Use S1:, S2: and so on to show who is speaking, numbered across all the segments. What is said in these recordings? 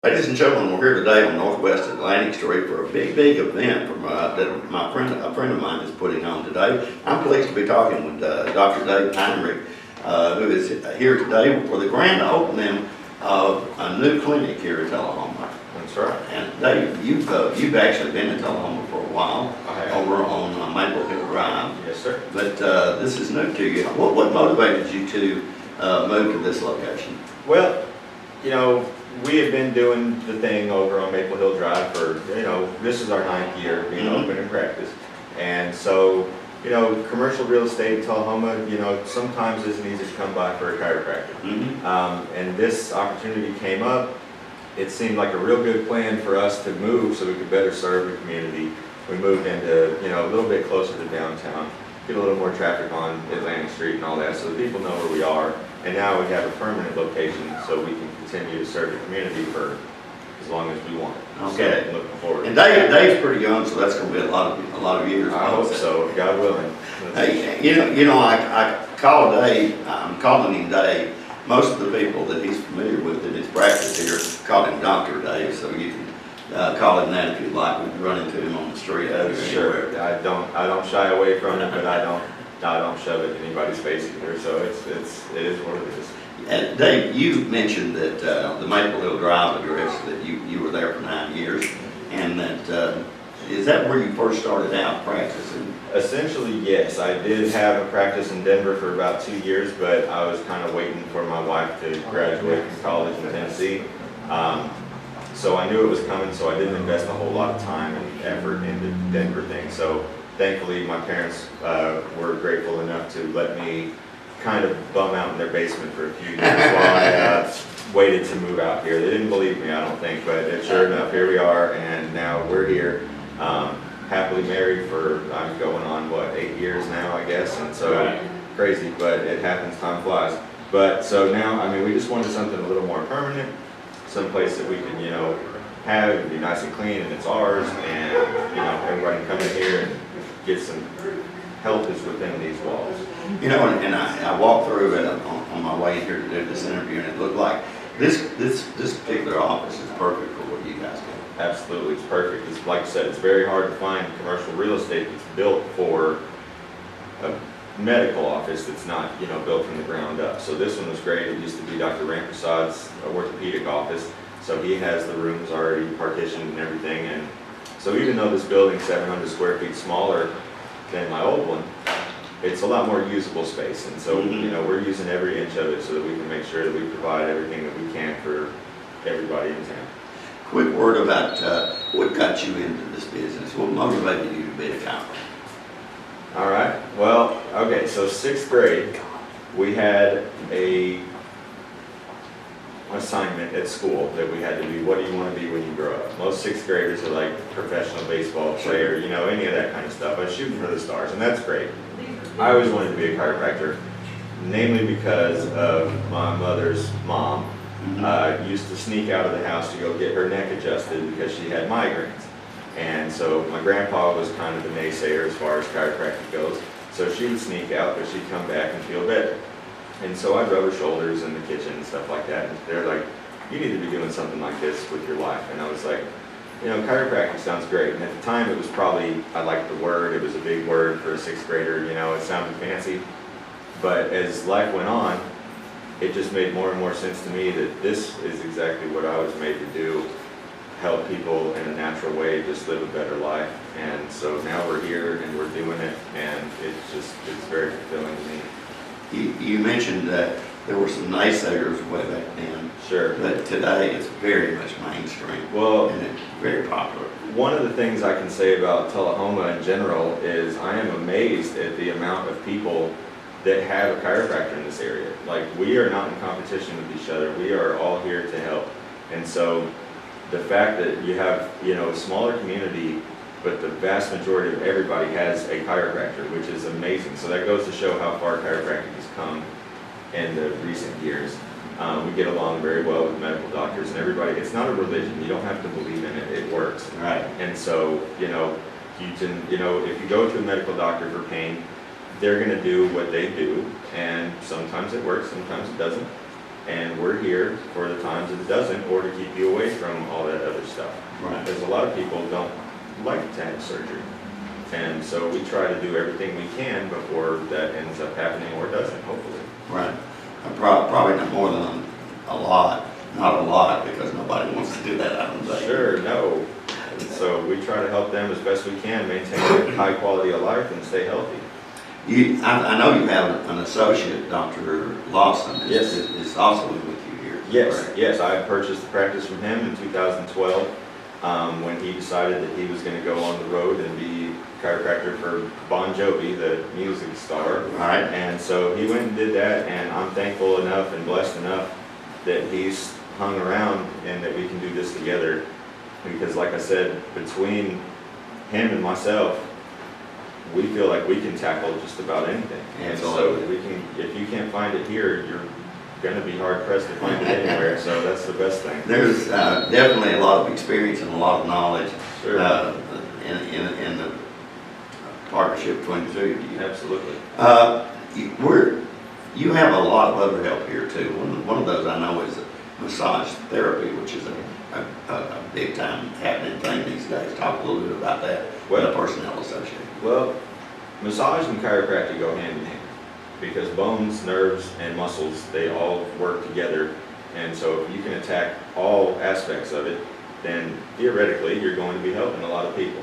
S1: Ladies and gentlemen, we're here today on Northwest Atlantic Street for a big event from that a friend of mine is putting on today. I'm pleased to be talking with Dr. Dave Heinrich, who is here today for the grand opening of a new clinic here at Tullahoma.
S2: That's right.
S1: And Dave, you've actually been in Tullahoma for a while, over on Maple Hill Drive.
S2: Yes, sir.
S1: But this is new to you. What motivated you to move to this location?
S2: Well, we have been doing the thing over on Maple Hill Drive for, this is our 9th year being open in practice. And so, commercial real estate in Tullahoma, sometimes isn't easy to come by for a chiropractor. And this opportunity came up. It seemed like a real good plan for us to move so we could better serve the community. We moved into, a little bit closer to downtown, get a little more traffic on Atlantic Street and all that, so the people know where we are. And now we have a permanent location so we can continue to serve the community for as long as we want.
S1: Okay.
S2: So, looking forward.
S1: And Dave's pretty young, so that's going to be a lot of years.
S2: I hope so, God willing.
S1: Hey, I call Dave. I'm calling him Dave. Most of the people that he's familiar with in his practice here call him Dr. Dave, so you can call him that if you'd like. We can run into him on the street.
S2: Sure. I don't shy away from it, but I don't shove it in anybody's face either. So it is what it is.
S1: And Dave, you mentioned that the Maple Hill Drive address, that you were there for 9 years, and that is that where you first started out practicing?
S2: Essentially, yes. I did have a practice in Denver for about 2 years, but I was kind of waiting for my wife to graduate from college in Tennessee. So I knew it was coming, so I didn't invest a whole lot of time and effort into the Denver thing. So thankfully, my parents were grateful enough to let me kind of bum out in their basement for a few years while I waited to move out here. They didn't believe me, I don't think, but sure enough, here we are, and now we're here. Happily married for, I'm going on, 8 years now, I guess, and so crazy, but it happens, time flies. But so now, we just wanted something a little more permanent, someplace that we can, have and be nice and clean, and it's ours, and, everybody can come in here and get some help is within these walls.
S1: And I walked through it on my way here to do this interview, and it looked like this particular office is perfect for what you guys do.
S2: Absolutely, it's perfect. It's like I said, it's very hard to find commercial real estate that's built for a medical office that's not, built from the ground up. So this one was great. It used to be Dr. Rampersad's orthopedic office, so he has the rooms already partitioned and everything. And so even though this building's 700 square feet smaller than my old one, it's a lot more usable space. And so, we're using every inch of it so that we can make sure that we provide everything that we can for everybody in town.
S1: Quick word about what got you into this business. What motivated you to be a chiropractor?
S2: All right. Well, okay. So 6th grade, we had a assignment at school that we had to do. What do you want to be when you grow up? Most 6th graders are like professional baseball player, any of that kind of stuff. I was shooting for the stars, and that's great. I always wanted to be a chiropractor, namely because of my mother's mom. Used to sneak out of the house to go get her neck adjusted because she had migraines. And so my grandpa was kind of the naysayer as far as chiropractic goes. So she would sneak out, but she'd come back and feel better. And so I'd rub her shoulders in the kitchen and stuff like that. And they're like, you need to be doing something like this with your life. And I was like, chiropractic sounds great. And at the time it was probably, I liked the word, it was a big word for a 6th grader, it sounded fancy. But as life went on, it just made more and more sense to me that this is exactly what I was made to do, help people in a natural way, just live a better life. And so now we're here and we're doing it, and it's very fulfilling to me.
S1: You mentioned that there were some naysayers way back then.
S2: Sure.
S1: But today it's very much mainstream.
S2: Well,
S1: and it's very popular.
S2: One of the things I can say about Tullahoma in general is I am amazed at the amount of people that have a chiropractor in this area. Like, we are not in competition with each other. We are all here to help. And so the fact that you have, a smaller community, but the vast majority of everybody has a chiropractor, which is amazing. So that goes to show how far chiropractic has come in the recent years. We get along very well with medical doctors and everybody. It's not a religion. You don't have to believe in it. It works.
S1: Right.
S2: And so, you can, if you go to a medical doctor for pain, they're going to do what they do, and sometimes it works, sometimes it doesn't. And we're here for the times it doesn't, or to keep you away from all that other stuff.
S1: Right.
S2: Because a lot of people don't like to have surgery. And so we try to do everything we can before that ends up happening or doesn't, hopefully.
S1: Right. Probably not more than a lot, not a lot, because nobody wants to do that, I don't think.
S2: Sure, no. And so we try to help them as best we can maintain a high quality of life and stay healthy.
S1: I know you have an associate, Dr. Lawson,
S2: Yes.
S1: is also with you here.
S2: Yes,
S1: correct?
S2: yes, I purchased the practice from him in 2012, when he decided that he was gonna go on the road and be chiropractor for Bon Jovi, the music star.
S1: All right.
S2: And so he went and did that, and I'm thankful enough and blessed enough that he's hung around and that we can do this together. Because like I said, between him and myself, we feel like we can tackle just about anything. And so
S1: Absolutely.
S2: we can, if you can't find it here, you're gonna be hard pressed to find it anywhere, so that's the best thing.
S1: There's definitely a lot of experience and a lot of knowledge
S2: Sure.
S1: in the partnership between the two of you.
S2: Absolutely.
S1: You have a lot of other help here too. One of those I know is massage therapy, which is a big time happening thing these days. Talk a little bit about that with the Personnel Association.
S2: Well, massage and chiropractic go hand in hand because bones, nerves, and muscles, they all work together. And so if you can attack all aspects of it, then theoretically you're going to be helping a lot of people.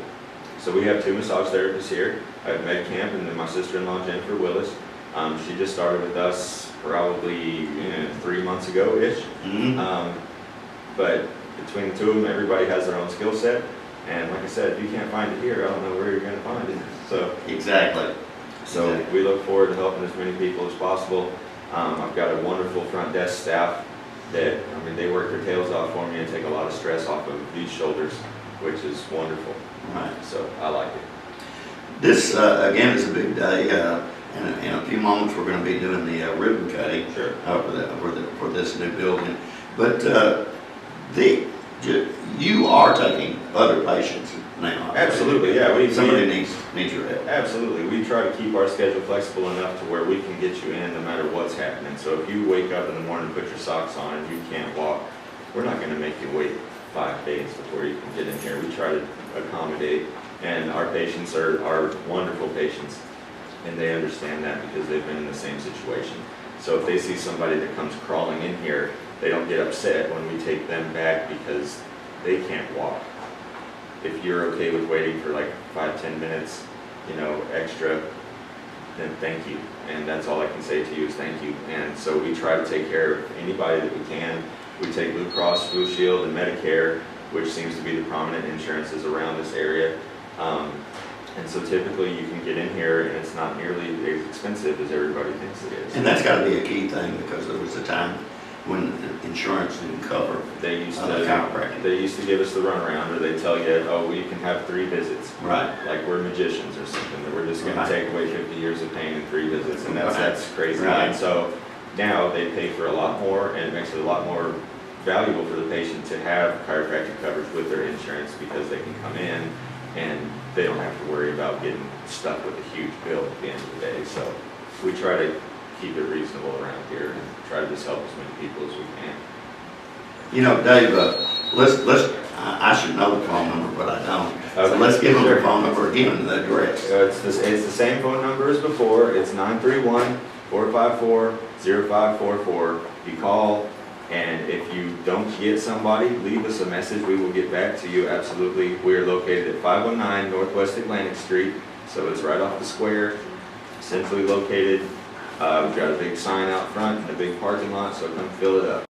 S2: So we have 2 massage therapists here. I have Meg Camp and then my sister-in-law Jennifer Willis. She just started with us probably 3 months ago-ish.
S1: Mm-hmm.
S2: But between the 2 of them, everybody has their own skill set. And like I said, if you can't find it here, I don't know where you're going to find it. So
S1: Exactly.
S2: So we look forward to helping as many people as possible. I've got a wonderful front desk staff that, I mean, they work their tails off for me and take a lot of stress off of these shoulders, which is wonderful.
S1: Right.
S2: So I like it.
S1: This, again, is a big day. In a few moments, we're going to be doing the ribbon cutting
S2: Sure.
S1: for this new building. But you are taking other patients now.
S2: Absolutely, yeah.
S1: Somebody needs your help.
S2: Absolutely. We try to keep our schedule flexible enough to where we can get you in no matter what's happening. So if you wake up in the morning, put your socks on, and you can't walk, we're not going to make you wait 5 days before you can get in here. We try to accommodate, and our patients are wonderful patients, and they understand that because they've been in the same situation. So if they see somebody that comes crawling in here, they don't get upset when we take them back because they can't walk. If you're okay with waiting for like 5-10 minutes, extra, then thank you. And that's all I can say to you is thank you. And so we try to take care of anybody that we can. We take Blue Cross, Blue Shield, and Medicare, which seems to be the prominent insurances around this area. And so typically you can get in here and it's not nearly as expensive as everybody thinks it is.
S1: And that's got to be a key thing because there was a time when insurance didn't cover
S2: They used
S1: chiropractic.
S2: They used to give us the runaround, or they tell you, oh, well, you can have 3 visits.
S1: Right.
S2: Like we're magicians or something, that we're just going
S1: Right.
S2: to take away 50 years of pain in 3 visits, and
S1: Right.
S2: that's crazy.
S1: Right.
S2: And so now they pay for a lot more, and it makes it a lot more valuable for the patient to have chiropractic coverage with their insurance because they can come in and they don't have to worry about getting stuck with a huge bill at the end of the day. So we try to keep it reasonable around here and try to just help as many people as we can.
S1: Dave, I should know the phone number, but I don't. So
S2: Okay.
S1: let's give them the
S2: Sure.
S1: phone number again and the address.
S2: It's the same phone number as before. It's 931-454-0544. You call, and if you don't get somebody, leave us a message. We will get back to you, absolutely. We are located at 509 Northwest Atlantic Street, so it's right off the square, centrally located. We've got a big sign out front and a big parking lot, so come fill it up.